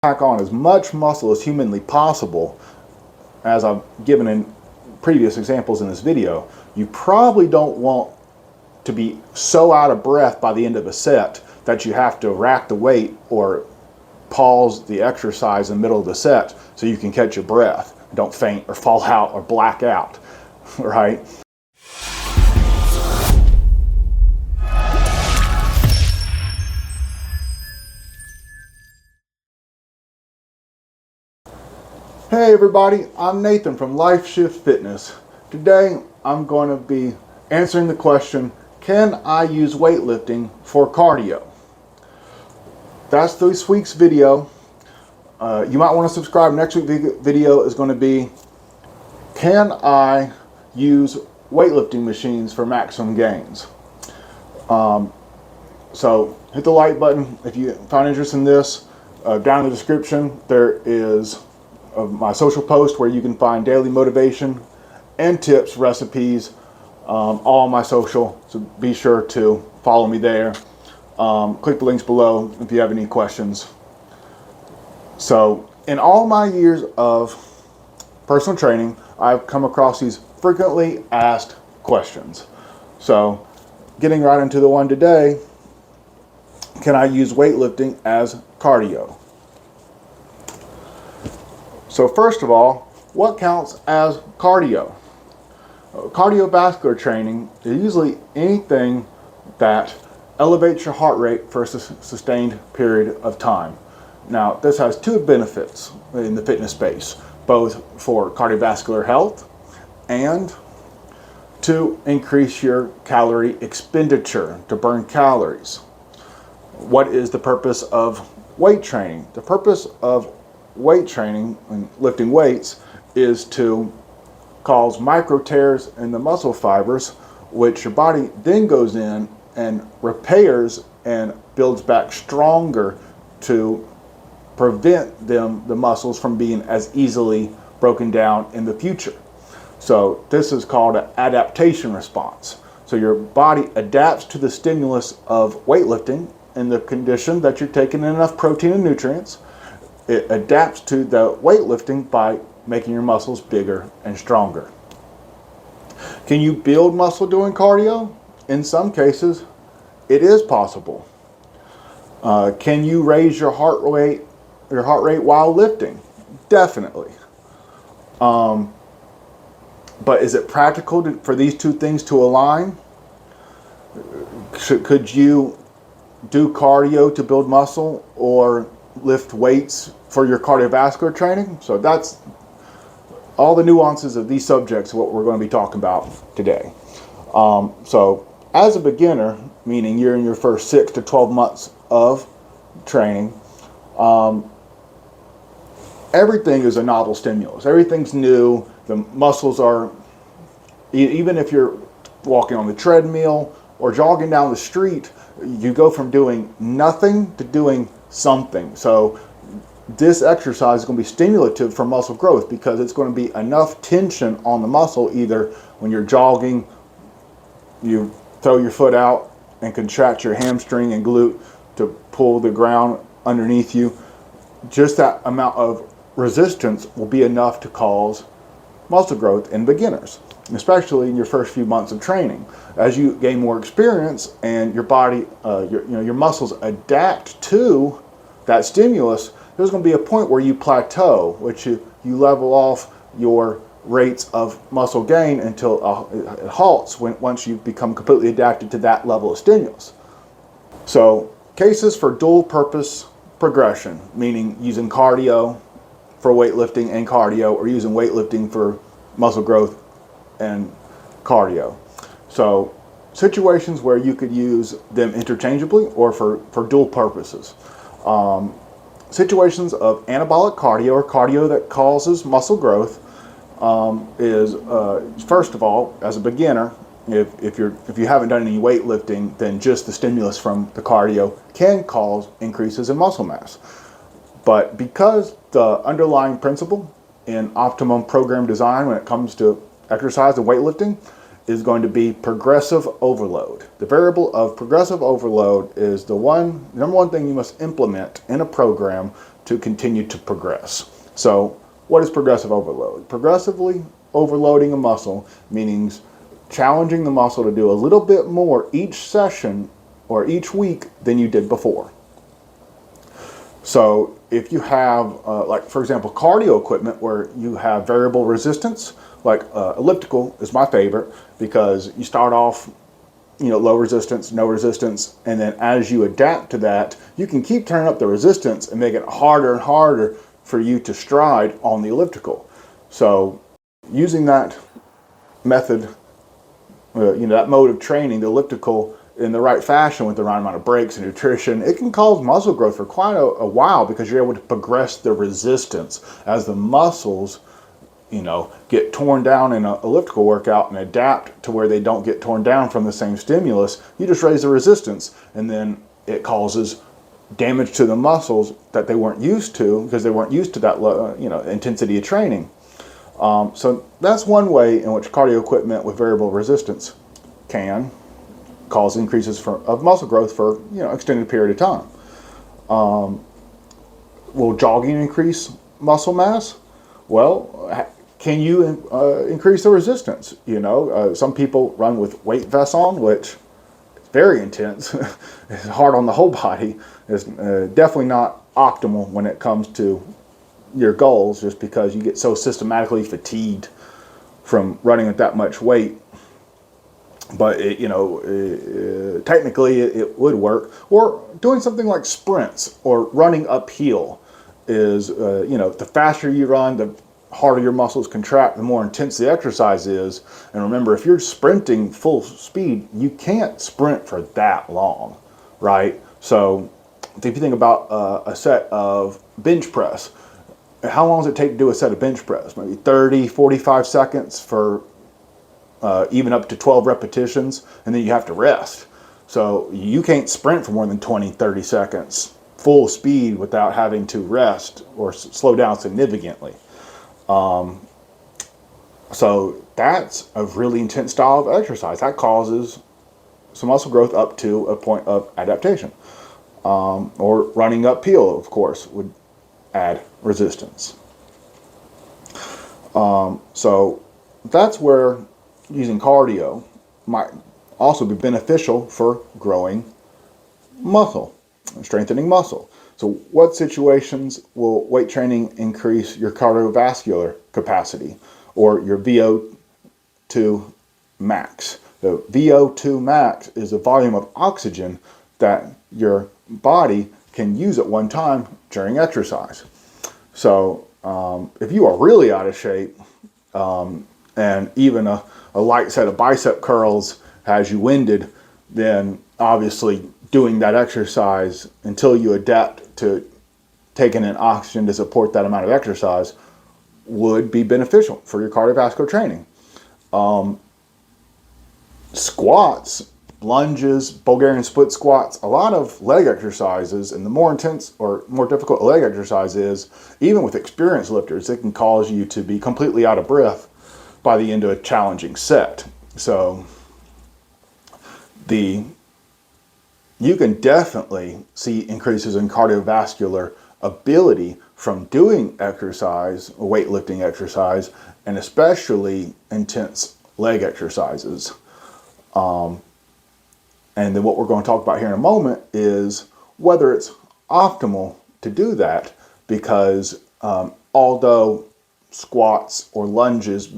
pack on as much muscle as humanly possible, as I've given in previous examples in this video, you probably don't want to be so out of breath by the end of a set that you have to rack the weight or pause the exercise in the middle of the set so you can catch your breath. Don't faint or fall out or black out, right? Hey everybody, I'm Nathan from Life Shift Fitness. Today I'm going to be answering the question, can I use weightlifting for cardio? That's this week's video. You might want to subscribe. Next week's video is going to be, can I use weightlifting machines for maximum gains? So hit the like button if you find interest in this. Down in the description there is my social post where you can find daily motivation and tips, recipes, all on my social, so be sure to follow me there. Click the links below if you have any questions. So in all my years of personal training, I've come across these frequently asked questions. So getting right into the one today, can I use weightlifting as cardio? So first of all, what counts as cardio? Cardiovascular training is usually anything that elevates your heart rate for a sustained period of time. Now, this has two benefits in the fitness space, both for cardiovascular health and to increase your calorie expenditure, to burn calories. What is the purpose of weight training? The purpose of weight training and lifting weights is to cause micro tears in the muscle fibers, which your body then goes in and repairs and builds back stronger to prevent the muscles from being as easily broken down in the future. So this is called an adaptation response. So your body adapts to the stimulus of weightlifting in the condition that you're taking in enough protein and nutrients. It adapts to the weightlifting by making your muscles bigger and stronger. Can you build muscle doing cardio? In some cases, it is possible. Can you raise your heart rate while lifting? Definitely. But is it practical for these two things to align? Could you do cardio to build muscle or lift weights for your cardiovascular training? So that's all the nuances of these subjects, what we're going to be talking about today. So as a beginner, meaning you're in your first 6 to 12 months of training, everything is a novel stimulus. Everything's new. The muscles are, even if you're walking on the treadmill or jogging down the street, you go from doing nothing to doing something. So this exercise is going to be stimulative for muscle growth because it's going to be enough tension on the muscle. Either when you're jogging, you throw your foot out and contract your hamstring and glute to pull the ground underneath you. Just that amount of resistance will be enough to cause muscle growth in beginners, especially in your first few months of training. As you gain more experience and your body, your muscles adapt to that stimulus, there's going to be a point where you plateau, which you level off your rates of muscle gain until it halts once you become completely adapted to that level of stimulus. So cases for dual purpose progression, meaning using cardio for weightlifting and cardio, or using weightlifting for muscle growth and cardio. So situations where you could use them interchangeably or for dual purposes. Situations of anabolic cardio, or cardio that causes muscle growth, is first of all, as a beginner, if you haven't done any weightlifting, then just the stimulus from the cardio can cause increases in muscle mass. But because the underlying principle in optimum program design when it comes to exercise and weightlifting is going to be progressive overload. The variable of progressive overload is the number one thing you must implement in a program to continue to progress. So what is progressive overload? Progressively overloading a muscle means challenging the muscle to do a little bit more each session or each week than you did before. So if you have, like for example, cardio equipment where you have variable resistance, like elliptical is my favorite because you start off, low resistance, no resistance, and then as you adapt to that, you can keep turning up the resistance and make it harder and harder for you to stride on the elliptical. So using that method, that mode of training, the elliptical, in the right fashion with the right amount of breaks and nutrition, it can cause muscle growth for quite a while because you're able to progress the resistance as the muscles, get torn down in an elliptical workout and adapt to where they don't get torn down from the same stimulus. You just raise the resistance, and then it causes damage to the muscles that they weren't used to because they weren't used to that intensity of training. So that's one way in which cardio equipment with variable resistance can cause increases of muscle growth for extended period of time. Will jogging increase muscle mass? Well, can you increase the resistance? Some people run with weight vests on, which is very intense. It's hard on the whole body. It's definitely not optimal when it comes to your goals, just because you get so systematically fatigued from running with that much weight. But technically it would work. Or doing something like sprints or running uphill is, the faster you run, the harder your muscles contract, the more intense the exercise is. And remember, if you're sprinting full speed, you can't sprint for that long, right? So if you think about a set of bench press, how long does it take to do a set of bench press? Maybe 30, 45 seconds for even up to 12 repetitions, and then you have to rest. So you can't sprint for more than 20, 30 seconds full speed without having to rest or slow down significantly. So that's a really intense style of exercise. That causes some muscle growth up to a point of adaptation. Or running uphill, of course, would add resistance. So that's where using cardio might also be beneficial for growing muscle, strengthening muscle. So what situations will weight training increase your cardiovascular capacity or your VO2 max? The VO2 max is the volume of oxygen that your body can use at one time during exercise. So if you are really out of shape, and even a light set of bicep curls has you winded, then obviously doing that exercise until you adapt to taking in oxygen to support that amount of exercise would be beneficial for your cardiovascular training. Squats, lunges, Bulgarian split squats, a lot of leg exercises, and the more intense or more difficult a leg exercise is, even with experienced lifters, it can cause you to be completely out of breath by the end of a challenging set. So you can definitely see increases in cardiovascular ability from doing exercise, weightlifting exercise, and especially intense leg exercises. And then what we're going to talk about here in a moment is whether it's optimal to do that, because although squats or lunges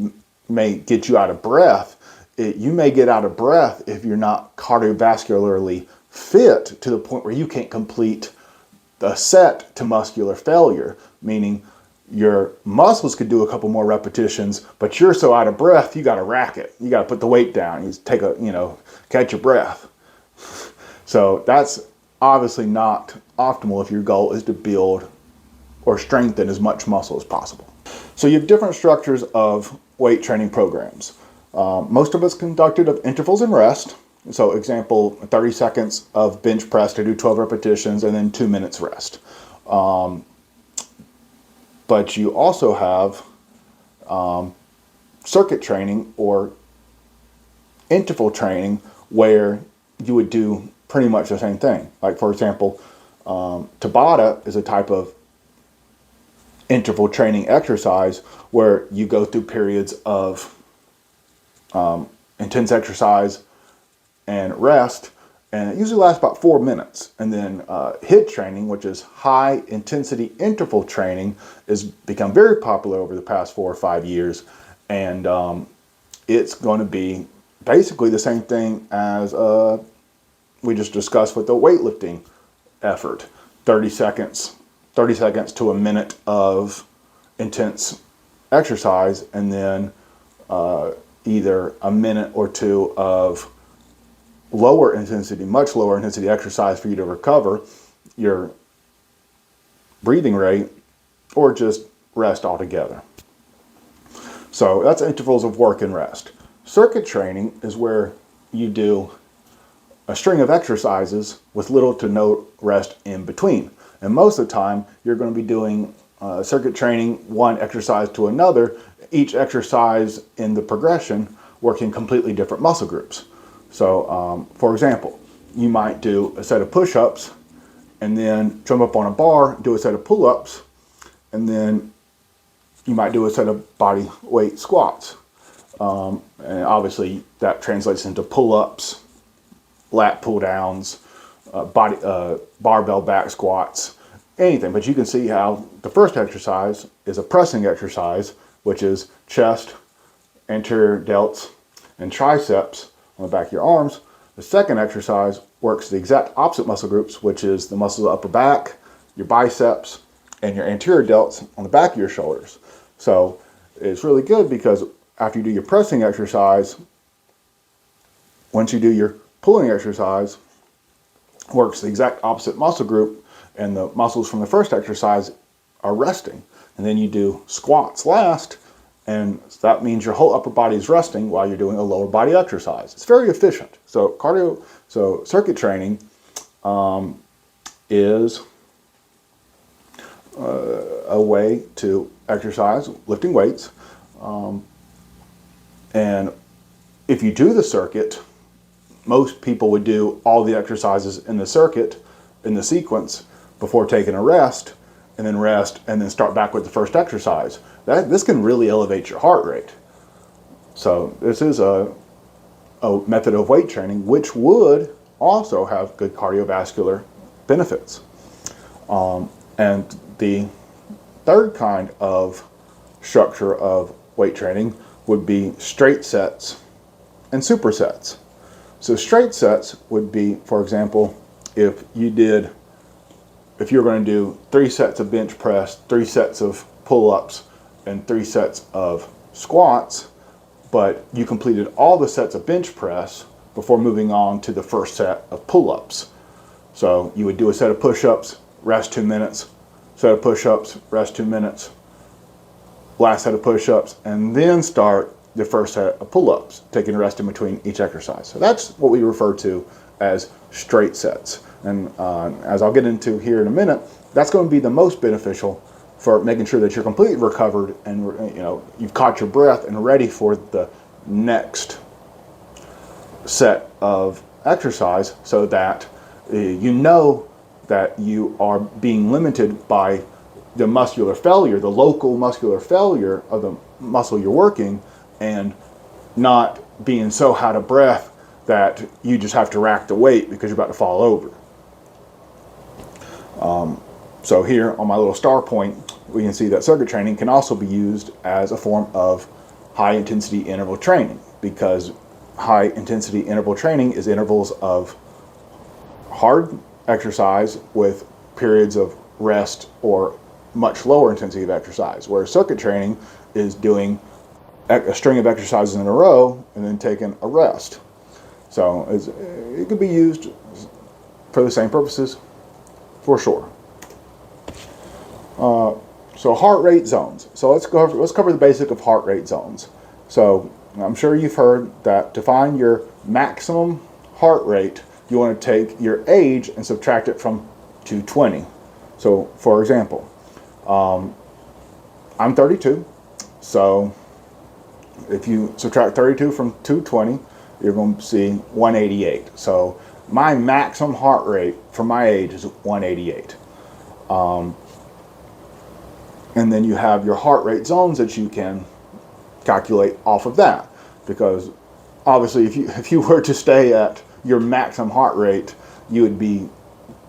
may get you out of breath, you may get out of breath if you're not cardiovascularly fit to the point where you can't complete the set to muscular failure, meaning your muscles could do a couple more repetitions, but you're so out of breath, you got to rack it. You got to put the weight down. You take catch your breath. So that's obviously not optimal if your goal is to build or strengthen as much muscle as possible. So you have different structures of weight training programs. Most of it's conducted of intervals and rest. So example, 30 seconds of bench press to do 12 repetitions and then 2 minutes rest. But you also have circuit training or interval training where you would do pretty much the same thing. Like, for example, Tabata is a type of interval training exercise where you go through periods of intense exercise and rest, and it usually lasts about 4 minutes. And then HIIT training, which is high intensity interval training, has become very popular over the past 4 or 5 years, and it's going to be basically the same thing as we just discussed with the weightlifting effort. 30 seconds to a minute of intense exercise, and then either a minute or two of lower intensity, much lower intensity exercise for you to recover your breathing rate, or just rest altogether. So that's intervals of work and rest. Circuit training is where you do a string of exercises with little to no rest in between. And most of the time, you're going to be doing circuit training, one exercise to another, each exercise in the progression working completely different muscle groups. So, for example, you might do a set of push-ups and then jump up on a bar, do a set of pull-ups, and then you might do a set of body weight squats. And obviously that translates into pull-ups, lat pull-downs, barbell back squats, anything. But you can see how the first exercise is a pressing exercise, which is chest, anterior delts, and triceps on the back of your arms. The second exercise works the exact opposite muscle groups, which is the muscles of the upper back, your biceps, and your anterior delts on the back of your shoulders. So it's really good because after you do your pressing exercise, once you do your pulling exercise, works the exact opposite muscle group, and the muscles from the first exercise are resting. And then you do squats last, and that means your whole upper body is resting while you're doing a lower body exercise. It's very efficient. So circuit training is a way to exercise lifting weights. And if you do the circuit, most people would do all the exercises in the circuit in the sequence before taking a rest, and then start back with the first exercise. This can really elevate your heart rate. So this is a method of weight training which would also have good cardiovascular benefits. And the third kind of structure of weight training would be straight sets and supersets. So straight sets would be, for example, if you're going to do 3 sets of bench press, 3 sets of pull-ups, and 3 sets of squats, but you completed all the sets of bench press before moving on to the first set of pull-ups. So you would do a set of push-ups, rest 2 minutes, set of push-ups, rest 2 minutes, last set of push-ups, and then start the first set of pull-ups, taking a rest in between each exercise. So that's what we refer to as straight sets. And as I'll get into here in a minute, that's going to be the most beneficial for making sure that you're completely recovered and you've caught your breath and ready for the next set of exercise, so that you know that you are being limited by the muscular failure, the local muscular failure of the muscle you're working, and not being so out of breath that you just have to rack the weight because you're about to fall over. So here on my little star point, we can see that circuit training can also be used as a form of high intensity interval training, because high intensity interval training is intervals of hard exercise with periods of rest or much lower intensity of exercise, whereas circuit training is doing a string of exercises in a row and then taking a rest. So it could be used for the same purposes, for sure. So heart rate zones. So let's cover the basic of heart rate zones. So I'm sure you've heard that to find your maximum heart rate, you want to take your age and subtract it from 220. So for example, I'm 32. So if you subtract 32 from 220, you're going to see 188. So my maximum heart rate for my age is 188. And then you have your heart rate zones that you can calculate off of that, because obviously if you were to stay at your maximum heart rate, you would be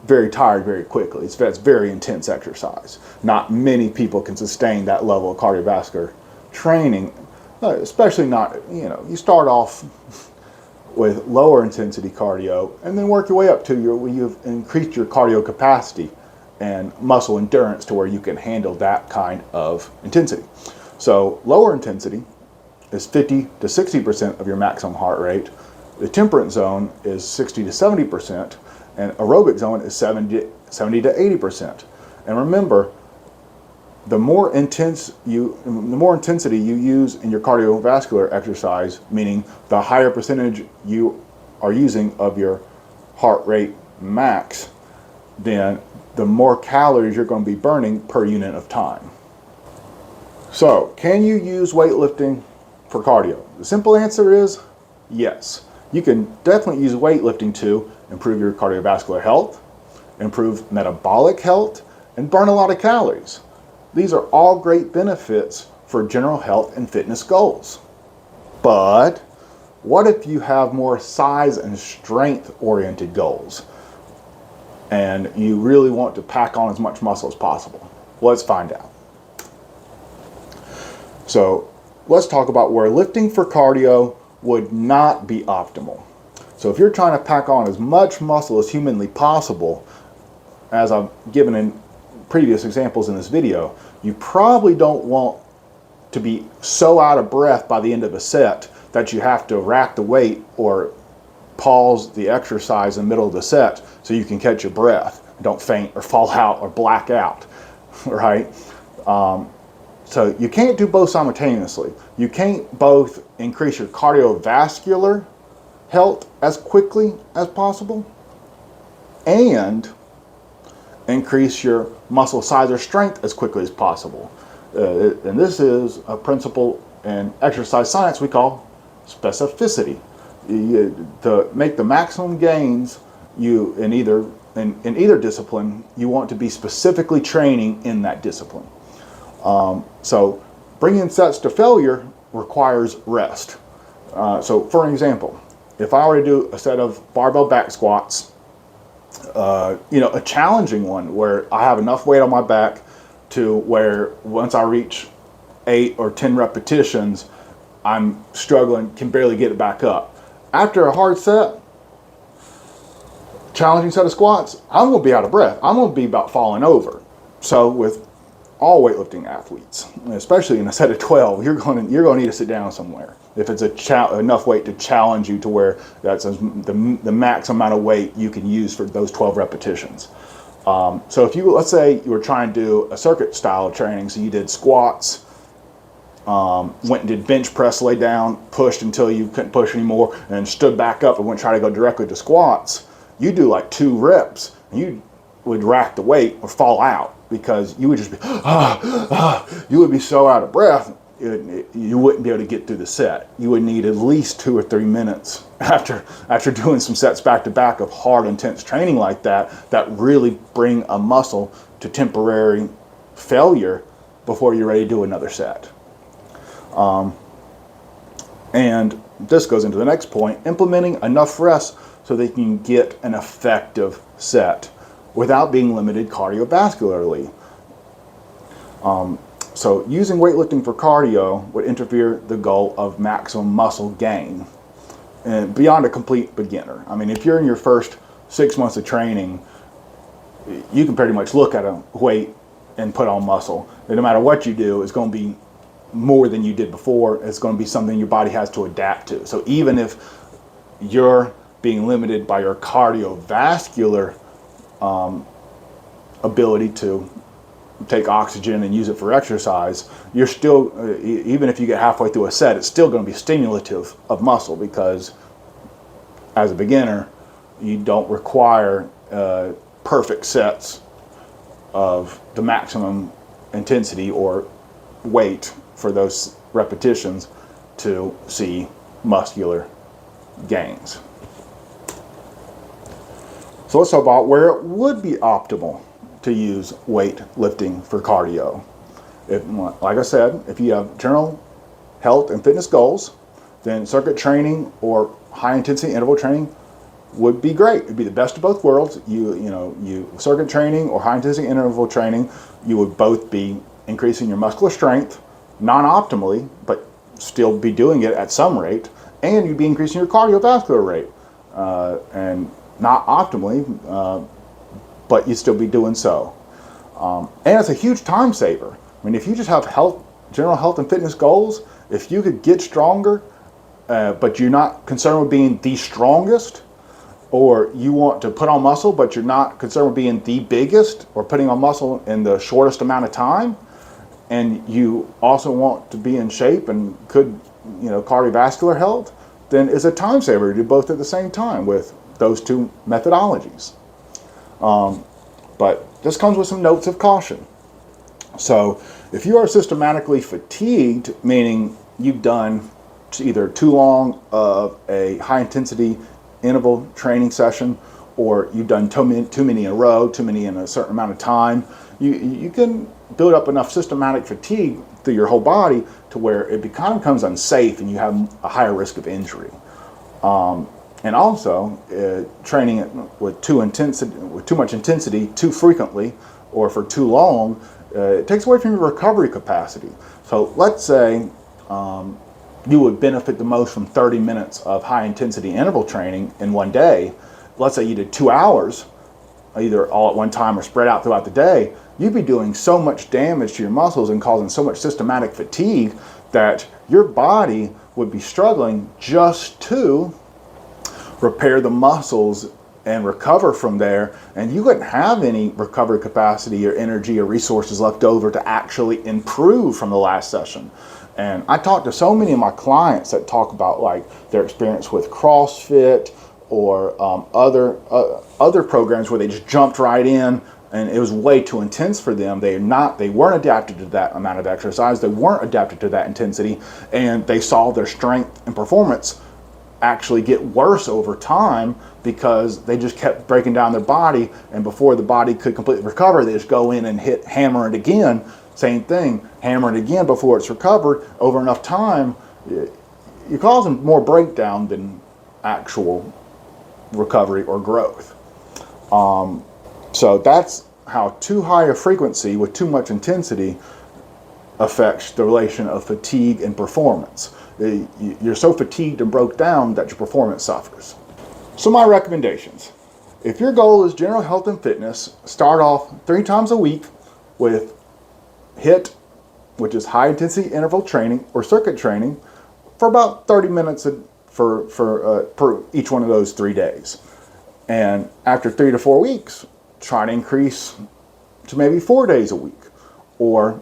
very tired very quickly. That's very intense exercise. Not many people can sustain that level of cardiovascular training, especially not, you start off with lower intensity cardio and then work your way up to when you've increased your cardio capacity and muscle endurance to where you can handle that kind of intensity. So lower intensity is 50 to 60% of your maximum heart rate. The temperate zone is 60 to 70%, and aerobic zone is 70 to 80%. And remember, the more intensity you use in your cardiovascular exercise, meaning the higher percentage you are using of your heart rate max, then the more calories you're going to be burning per unit of time. So, can you use weightlifting for cardio? The simple answer is yes. You can definitely use weightlifting to improve your cardiovascular health, improve metabolic health, and burn a lot of calories. These are all great benefits for general health and fitness goals. But what if you have more size and strength oriented goals and you really want to pack on as much muscle as possible? Let's find out. So let's talk about where lifting for cardio would not be optimal. So if you're trying to pack on as much muscle as humanly possible, as I've given in previous examples in this video, you probably don't want to be so out of breath by the end of a set that you have to rack the weight or pause the exercise in the middle of the set so you can catch your breath, don't faint or fall out or black out, right? So you can't do both simultaneously. You can't both increase your cardiovascular health as quickly as possible and increase your muscle size or strength as quickly as possible. And this is a principle in exercise science we call specificity. To make the maximum gains in either discipline, you want to be specifically training in that discipline. So bringing sets to failure requires rest. So for an example, if I were to do a set of barbell back squats, a challenging one where I have enough weight on my back to where once I reach 8 or 10 repetitions, I'm struggling, can barely get it back up. After a hard set, challenging set of squats, I'm going to be out of breath. I'm going to be about falling over. So with all weightlifting athletes, especially in a set of 12, you're going to need to sit down somewhere. If it's enough weight to challenge you to where that's the max amount of weight you can use for those 12 repetitions. So if let's say you were trying to do a circuit style of training, so you did squats, went and did bench press, lay down, pushed until you couldn't push anymore, and then stood back up and went try to go directly to squats, you do like 2 reps, and you would rack the weight or fall out because you would just be, you would be so out of breath, you wouldn't be able to get through the set. You would need at least 2 or 3 minutes after doing some sets back to back of hard, intense training like that really bring a muscle to temporary failure before you're ready to do another set. And this goes into the next point, implementing enough rest so they can get an effective set without being limited cardiovascularly. So using weightlifting for cardio would interfere the goal of maximum muscle gain and beyond a complete beginner. I mean, if you're in your first 6 months of training, you can pretty much look at a weight and put on muscle. And no matter what you do, it's going to be more than you did before. It's going to be something your body has to adapt to. So even if you're being limited by your cardiovascular ability to take oxygen and use it for exercise, you're still, even if you get halfway through a set, it's still going to be stimulative of muscle, because as a beginner, you don't require perfect sets of the maximum intensity or weight for those repetitions to see muscular gains. So let's talk about where it would be optimal to use weightlifting for cardio. Like I said, if you have general health and fitness goals, then circuit training or high intensity interval training would be great. It'd be the best of both worlds. You circuit training or high intensity interval training, you would both be increasing your muscular strength, non-optimally, but still be doing it at some rate, and you'd be increasing your cardiovascular rate, and not optimally, but you'd still be doing so. And it's a huge time saver. I mean, if you just have general health and fitness goals, if you could get stronger, but you're not concerned with being the strongest, or you want to put on muscle, but you're not concerned with being the biggest or putting on muscle in the shortest amount of time, and you also want to be in shape and good, cardiovascular health, then it's a time saver to do both at the same time with those two methodologies. But this comes with some notes of caution. So if you are systematically fatigued, meaning you've done either too long of a high intensity interval training session, or you've done too many in a row, too many in a certain amount of time, you can build up enough systematic fatigue through your whole body to where it becomes unsafe and you have a higher risk of injury. And also, training with too much intensity too frequently or for too long, it takes away from your recovery capacity. So let's say you would benefit the most from 30 minutes of high intensity interval training in one day. Let's say you did 2 hours, either all at one time or spread out throughout the day. You'd be doing so much damage to your muscles and causing so much systematic fatigue that your body would be struggling just to repair the muscles and recover from there, and you wouldn't have any recovery capacity or energy or resources left over to actually improve from the last session. And I talk to so many of my clients that talk about like their experience with CrossFit or other programs where they just jumped right in and it was way too intense for them. They weren't adapted to that amount of exercise. They weren't adapted to that intensity, and they saw their strength and performance actually get worse over time because they just kept breaking down their body, and before the body could completely recover, they just go in and hammer it again. Same thing, hammer it again before it's recovered. Over enough time, you're causing more breakdown than actual recovery or growth. So that's how too high a frequency with too much intensity affects the relation of fatigue and performance. You're so fatigued and broke down that your performance suffers. So my recommendations: if your goal is general health and fitness, start off 3 times a week with HIIT, which is high intensity interval training or circuit training, for about 30 minutes per each one of those 3 days. And after 3 to 4 weeks, try to increase to maybe 4 days a week. Or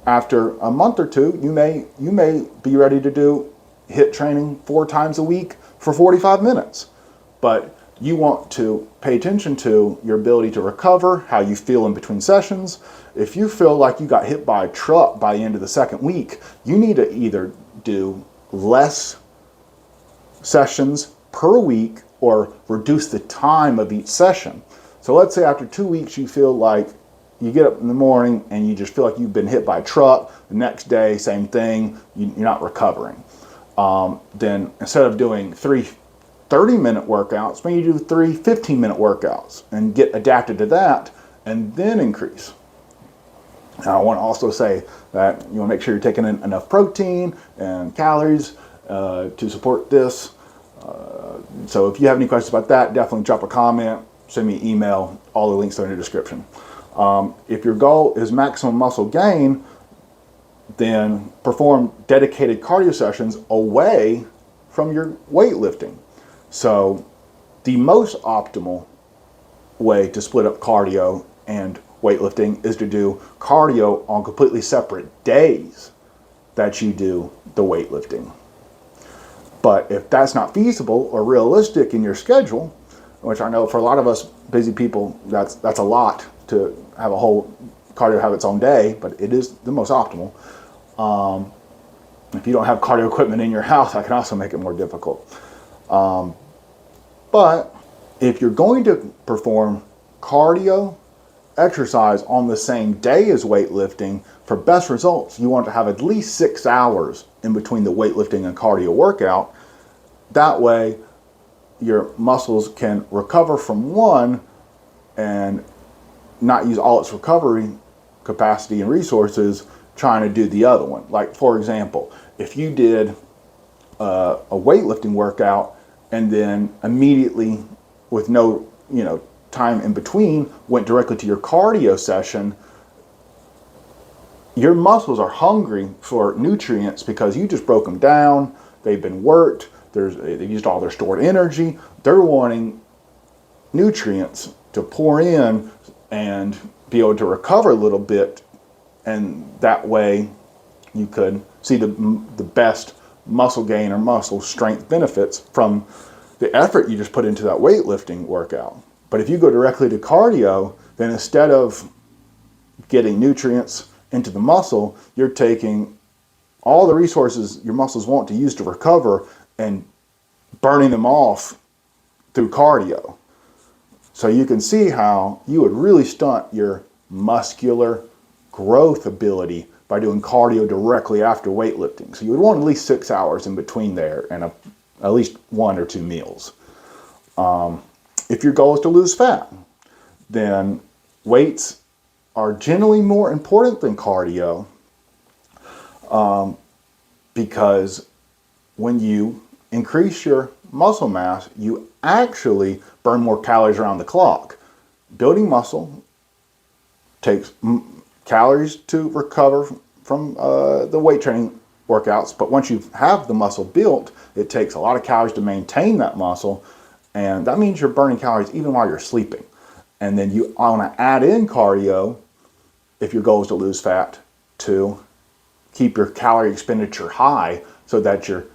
after a month or two, you may be ready to do HIIT training 4 times a week for 45 minutes. But you want to pay attention to your ability to recover, how you feel in between sessions. If you feel like you got hit by a truck by the end of the second week, you need to either do less sessions per week or reduce the time of each session. So let's say after 2 weeks you feel like you get up in the morning and you just feel like you've been hit by a truck. The next day, same thing, you're not recovering. Then instead of doing 3 30-minute workouts, maybe you do 3 15-minute workouts and get adapted to that and then increase. Now I want to also say that you want to make sure you're taking in enough protein and calories to support this. So if you have any questions about that, definitely drop a comment, send me an email, all the links are in the description. If your goal is maximum muscle gain, then perform dedicated cardio sessions away from your weightlifting. So the most optimal way to split up cardio and weightlifting is to do cardio on completely separate days that you do the weightlifting. But if that's not feasible or realistic in your schedule, which I know for a lot of us busy people, that's a lot to have a whole cardio have its own day, but it is the most optimal. If you don't have cardio equipment in your house, that can also make it more difficult. But if you're going to perform cardio exercise on the same day as weightlifting, for best results, you want to have at least 6 hours in between the weightlifting and cardio workout. That way, your muscles can recover from one and not use all its recovery capacity and resources trying to do the other one. Like, for example, if you did a weightlifting workout and then immediately, with no time in between, went directly to your cardio session, your muscles are hungry for nutrients because you just broke them down. They've been worked. They've used all their stored energy. They're wanting nutrients to pour in and be able to recover a little bit, and that way you could see the best muscle gain or muscle strength benefits from the effort you just put into that weightlifting workout. But if you go directly to cardio, then instead of getting nutrients into the muscle, you're taking all the resources your muscles want to use to recover and burning them off through cardio. So you can see how you would really stunt your muscular growth ability by doing cardio directly after weightlifting. So you would want at least 6 hours in between there and at least 1 or 2 meals. If your goal is to lose fat, then weights are generally more important than cardio, because when you increase your muscle mass, you actually burn more calories around the clock. Building muscle takes calories to recover from the weight training workouts, but once you have the muscle built, it takes a lot of calories to maintain that muscle, and that means you're burning calories even while you're sleeping. And then you want to add in cardio, if your goal is to lose fat, to keep your calorie expenditure high so that you're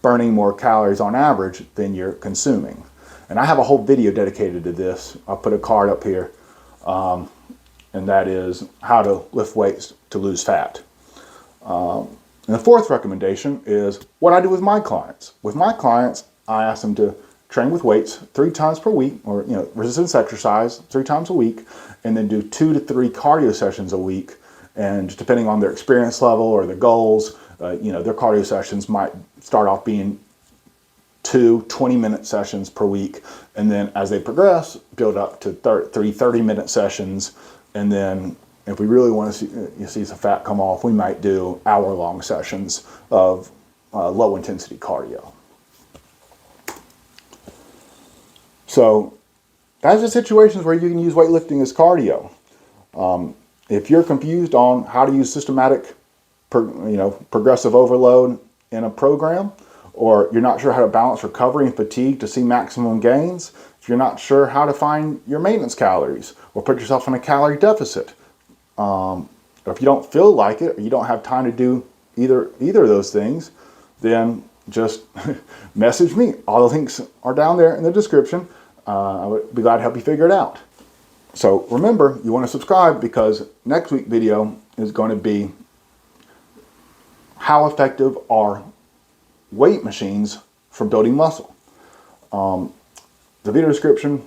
burning more calories on average than you're consuming. And I have a whole video dedicated to this. I'll put a card up here, and that is how to lift weights to lose fat. And the fourth recommendation is what I do with my clients. With my clients, I ask them to train with weights 3 times per week, or resistance exercise 3 times a week, and then do 2 to 3 cardio sessions a week. And depending on their experience level or their goals, their cardio sessions might start off being 2 20-minute sessions per week, and then as they progress, build up to 3 30-minute sessions. And then if we really want to see some fat come off, we might do hour-long sessions of low-intensity cardio. So that's the situations where you can use weightlifting as cardio. If you're confused on how to use systematic, progressive overload in a program, or you're not sure how to balance recovery and fatigue to see maximum gains, if you're not sure how to find your maintenance calories or put yourself in a calorie deficit, or if you don't feel like it or you don't have time to do either of those things, then just message me. All the links are down there in the description. I would be glad to help you figure it out. So remember, you want to subscribe, because next week's video is going to be how effective are weight machines for building muscle. The video description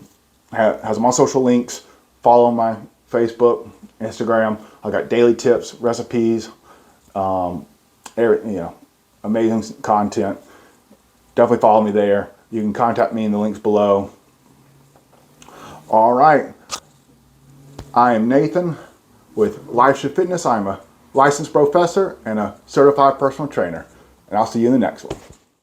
has my social links. Follow my Facebook, Instagram. I got daily tips, recipes, amazing content. Definitely follow me there. You can contact me in the links below. All right. I am Nathan with LifeShift Fitness. I'm a licensed professor and a certified personal trainer. And I'll see you in the next one.